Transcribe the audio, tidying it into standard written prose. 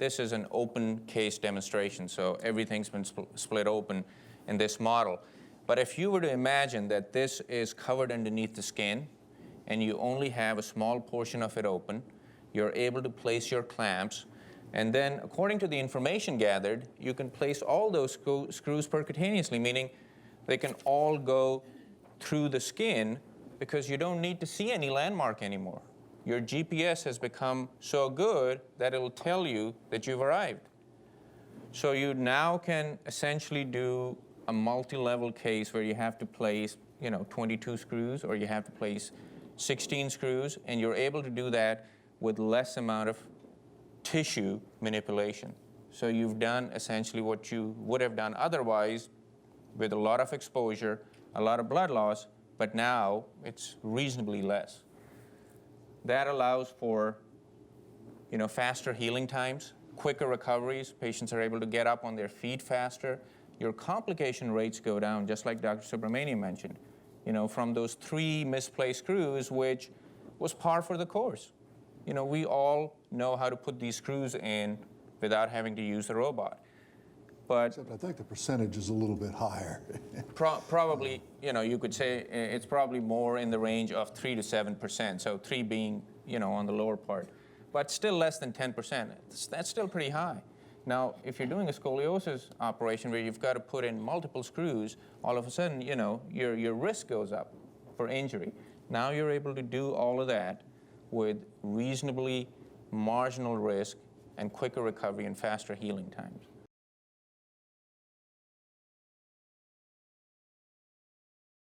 this is an open case demonstration, so everything's been split open in this model. But if you were to imagine that this is covered underneath the skin and you only have a small portion of it open, you're able to place your clamps, and then according to the information gathered, you can place all those screws percutaneously, meaning they can all go through the skin because you don't need to see any landmark anymore. Your GPS has become so good that it will tell you that you've arrived. So you now can essentially do a multi-level case where you have to place 22 screws, or you have to place 16 screws, and you're able to do that with less amount of tissue manipulation. So you've done essentially what you would have done otherwise with a lot of exposure, a lot of blood loss, but now it's reasonably less. That allows for faster healing times, quicker recoveries. Patients are able to get up on their feet faster. Your complication rates go down, just like Dr. Subramanian mentioned, from those 3 misplaced screws, which was par for the course. We all know how to put these screws in without having to use the robot. But except I think the percentage is a little bit higher. Probably, you could say it's probably more in the range of 3 to 7%, so 3 being, on the lower part. But still less than 10%. That's still pretty high. Now, if you're doing a scoliosis operation where you've got to put in multiple screws, all of a sudden, your risk goes up for injury. Now you're able to do all of that with reasonably marginal risk and quicker recovery and faster healing times.